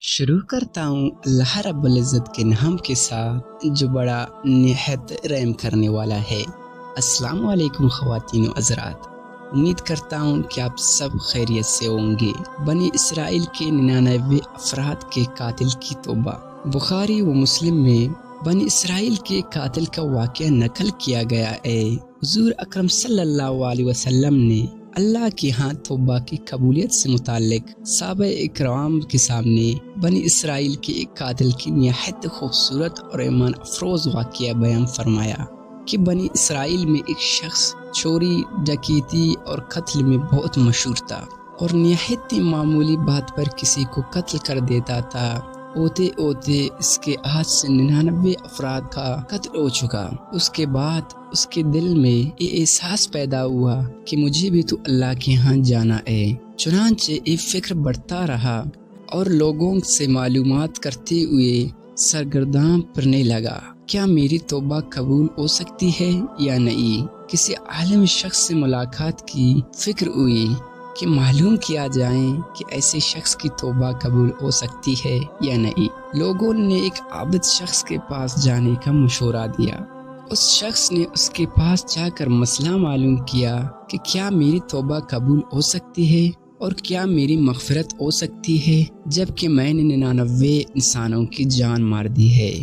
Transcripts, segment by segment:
शुरू करता हूँ अल्लाह रब्बुल इज़्ज़त के नाम के साथ जो बड़ा निहायत रहम करने वाला है। अस्सलामु अलैकुम ख़वातीन व हज़रात, उम्मीद करता हूँ कि आप सब खैरियत से होंगे। बनी इसराइल के 99 अफराद के कातिल की तौबा। बुखारी व मुस्लिम में बनी इसराइल के कातिल का वाक़या नकल किया गया है। हुज़ूर अकरम सल्लल्लाहु अलैहि वसल्लम ने अल्लाह के यहाँ तौबा की कबूलियत से मुताल्लिक सहाबा इकराम के सामने बनी इसराइल के एक कातिल की निहायत खूबसूरत और ईमान अफरोज़ वाक़या बयान फरमाया कि बनी इसराइल में एक शख्स चोरी, डकैती और कत्ल में बहुत मशहूर था और निहायत मामूली बात पर किसी को कत्ल कर देता था। होते होते इसके हाथ से 99 अफराद का कत्ल हो चुका। उसके बाद उसके दिल में ये एहसास पैदा हुआ कि मुझे भी तो अल्लाह के यहाँ जाना है। चुनांचे ये फिक्र बढ़ता रहा और लोगों से मालूमात करते हुए सरगर्दान करने लगा, क्या मेरी तौबा कबूल हो सकती है या नहीं। किसी आलिम शख्स से मुलाकात की फिक्र हुई कि मालूम किया जाए कि ऐसे शख्स की तौबा कबूल हो सकती है या नहीं। लोगों ने एक आबिद शख्स के पास जाने का मशवरा दिया। उस शख्स ने उसके पास जाकर मसला मालूम किया कि क्या मेरी तौबा कबूल हो सकती है और क्या मेरी मग़फ़िरत हो सकती है जबकि मैंने 99 इंसानों की जान मार दी है।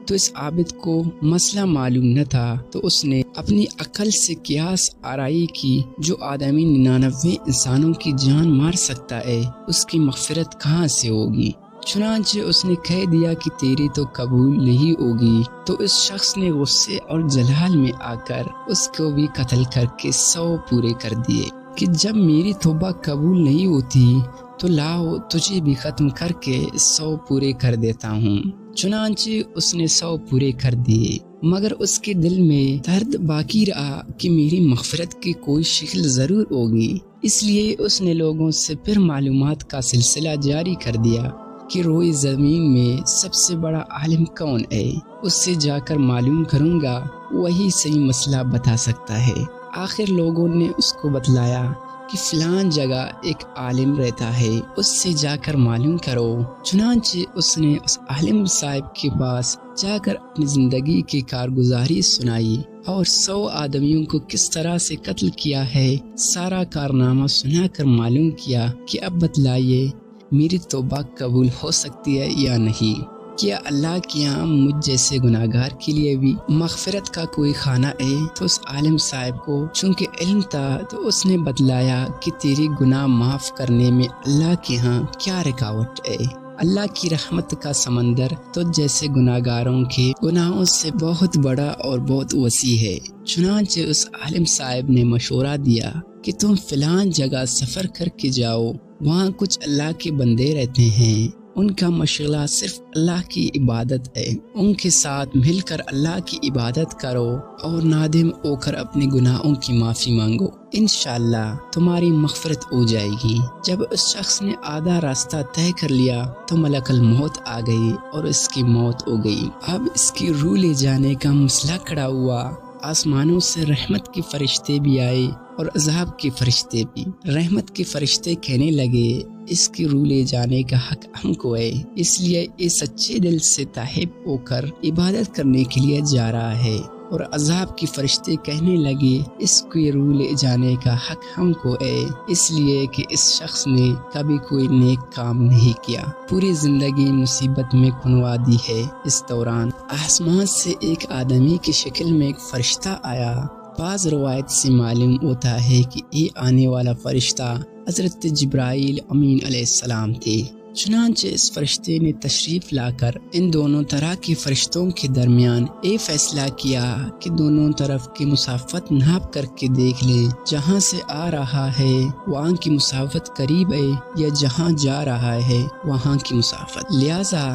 तो इस आबिद को मसला मालूम न था, तो उसने अपनी अकल से कियास आराई की, जो आदमी 99 इंसानों की जान मार सकता है उसकी मग़फ़िरत कहाँ से होगी। चुनांचे उसने कह दिया कि तेरी तो कबूल नहीं होगी। तो इस शख्स ने गुस्से और जलाल में आकर उसको भी कत्ल करके 100 पूरे कर दिए कि जब मेरी तौबा कबूल नहीं होती तो लाओ तुझे भी ख़त्म करके 100 पूरे कर देता हूँ। चुनांचे उसने 100 पूरे कर दिए, मगर उसके दिल में दर्द बाकी रहा कि मेरी मग़फ़िरत की कोई शक्ल ज़रूर होगी। इसलिए उसने लोगों से फिर मालूमात का सिलसिला जारी कर दिया कि रोए ज़मीन में सबसे बड़ा आलिम कौन है, उससे जाकर मालूम करूँगा, वही सही मसला बता सकता है। आखिर लोगों ने उसको बतलाया कि फ़लान जगह एक आलिम रहता है, उससे जाकर मालूम करो। चुनांचे उसने उस आलिम साहब के पास जाकर अपनी ज़िंदगी की कारगुजारी सुनाई और 100 आदमियों को किस तरह से कत्ल किया है सारा कारनामा सुनाकर मालूम किया कि अब बतलाइए मेरी तौबा कबूल हो सकती है या नहीं। क्या अल्लाह के यहाँ मुझ जैसे गुनाहगार के लिए भी मग़फ़िरत का कोई खाना है। तो उस आलिम साहब को चूँकि इल्म था, तो उसने बतलाया कि तेरी गुनाह माफ़ करने में अल्लाह के यहाँ क्या रुकावट है। अल्लाह की रहमत का समंदर तो जैसे गुनाहगारों के गुनाहों से बहुत बड़ा और बहुत वसी है। चुनांचे उस आलिम साहब ने मशवरा दिया कि तुम फ़लान जगह सफ़र करके जाओ, वहाँ कुछ अल्लाह के बंदे रहते हैं, उनका मशग़ला सिर्फ अल्लाह की इबादत है, उनके साथ मिलकर अल्लाह की इबादत करो और नादिम होकर अपने गुनाहों की माफ़ी मांगो, इंशाअल्लाह तुम्हारी मग़फ़िरत हो जाएगी। जब उस शख्स ने आधा रास्ता तय कर लिया तो मलकुल मौत आ गई और इसकी मौत हो गई। अब इसकी रूह ले जाने का मसला खड़ा हुआ। आसमानों से रहमत के फरिश्ते भी आए और अज़ाब के फरिश्ते भी। रहमत के फरिश्ते कहने लगे इसकी रूह ले जाने का हक हमको है, इसलिए ये सच्चे दिल से ताहिब होकर इबादत करने के लिए जा रहा है। और अज़ाब के फरिश्ते कहने लगे इसकी रूह ले जाने का हक हमको है, इसलिए कि इस शख्स ने कभी कोई नेक काम नहीं किया, पूरी ज़िंदगी मुसीबत में खुनवा दी है। इस दौरान आसमान से एक आदमी की शक्ल में एक फरिश्ता आया। बाज़ रवायत से मालूम होता है कि ये आने वाला फरिश्ता हज़रत जिब्राईल अमीन अलैहिस्सलाम थे। चुनांचे इस फरिश्ते ने तशरीफ़ लाकर इन दोनों तरह के फरिश्तों के दरमियान ये फैसला किया कि दोनों तरफ की मुसाफत नाप करके देख ले, जहाँ से आ रहा है वहाँ की मुसाफत करीब है या जहाँ जा रहा है वहाँ की मुसाफत, लिहाजा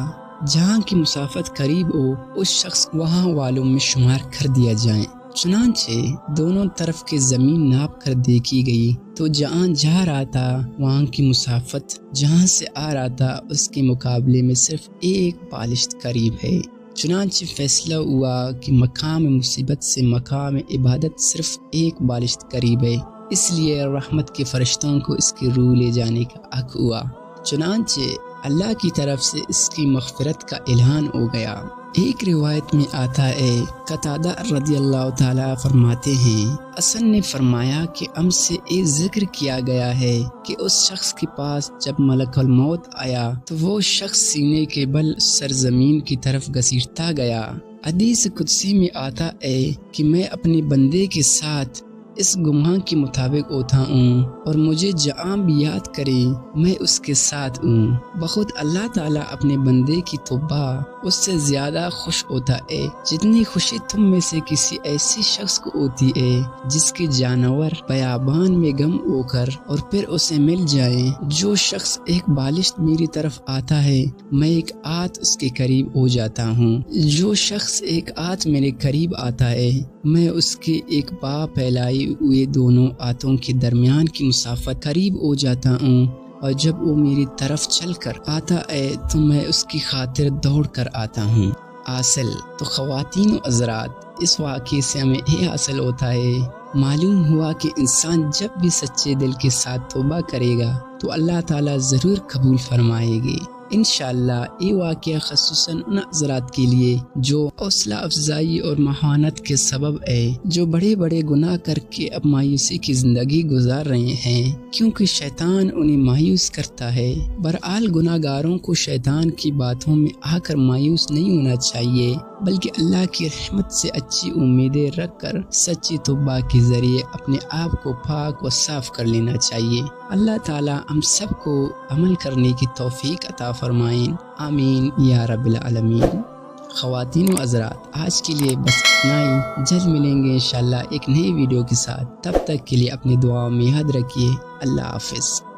जहाँ की मुसाफत करीब हो उस शख्स वहाँ वालों में शुमार कर दिया जाए। चुनांचे दोनों तरफ की ज़मीन नाप कर देखी गई तो जहाँ जा रहा था वहाँ की मुसाफत जहाँ से आ रहा था उसके मुकाबले में सिर्फ एक बालिश्त करीब है। चुनांचे फैसला हुआ कि मकाम मुसीबत से मकाम इबादत सिर्फ एक बालिश्त करीब है, इसलिए रहमत के फरिश्तों को इसकी रूह ले जाने का हक हुआ। चुनांचे اللہ کی طرف سے اس کی مغفرت کا اعلان ہو گیا۔ ایک روایت میں آتا ہے، قتادہ رضی اللہ تعالیٰ فرماتے ہیں، حسن نے فرمایا کہ ہم سے یہ ذکر کیا گیا ہے کہ اس شخص کے پاس جب ملک الموت آیا تو وہ شخص سینے کے بل سرزمین کی طرف گھسیٹتا گیا۔ حدیث قدسی میں آتا ہے کہ میں اپنے بندے کے ساتھ اس گمان کے مطابق ہوتا ہوں اور مجھے جہاں بھی یاد کرے میں اس کے ساتھ ہوں۔ بخود اللہ تعالیٰ اپنے بندے کی توبہ اس سے زیادہ خوش ہوتا ہے جتنی خوشی تم میں سے کسی ایسی شخص کو ہوتی ہے جس کے جانور بیابان میں گم ہو کر اور پھر اسے مل جائیں۔ جو شخص ایک بالشت میری طرف آتا ہے میں ایک ہاتھ اس کے قریب ہو جاتا ہوں۔ جو شخص ایک ہاتھ میرے قریب آتا ہے میں اس کے ایک پا پھیلائے ہوئے دونوں ہاتھوں کے درمیان کی مسافت قریب ہو جاتا ہوں، اور جب وہ میری طرف چل کر آتا ہے تو میں اس کی خاطر دوڑ کر آتا ہوں۔ حاصل تو خواتین و حضرات، اس واقعے سے ہمیں یہ حاصل ہوتا ہے، معلوم ہوا کہ انسان جب بھی سچے دل کے ساتھ توبہ کرے گا تو اللہ تعالیٰ ضرور قبول فرمائے گی۔ انشاءاللہ یہ واقعہ خصوصاً ان حضرات کے لیے جو حوصلہ افزائی اور مہانت کے سبب ہے، جو بڑے بڑے گناہ کر کے اب مایوسی کی زندگی گزار رہے ہیں، کیونکہ شیطان انہیں مایوس کرتا ہے۔ برحال گناہ گاروں کو شیطان کی باتوں میں آ کر مایوس نہیں ہونا چاہیے، بلکہ اللہ کی رحمت سے اچھی امیدیں رکھ کر سچی توبہ کے ذریعے اپنے آپ کو پاک و صاف کر لینا چاہیے۔ اللہ تعالیٰ ہم سب کو عمل کرنے کی توفیق عطا فرمائیں، آمین یا رب العالمین۔ خواتین و حضرات، آج کے لیے بس اتنا ہی، جلد ملیں گے انشاءاللہ ایک نئی ویڈیو کے ساتھ، تب تک کے لیے اپنی دعاؤں میں یاد رکھیے۔ اللہ حافظ۔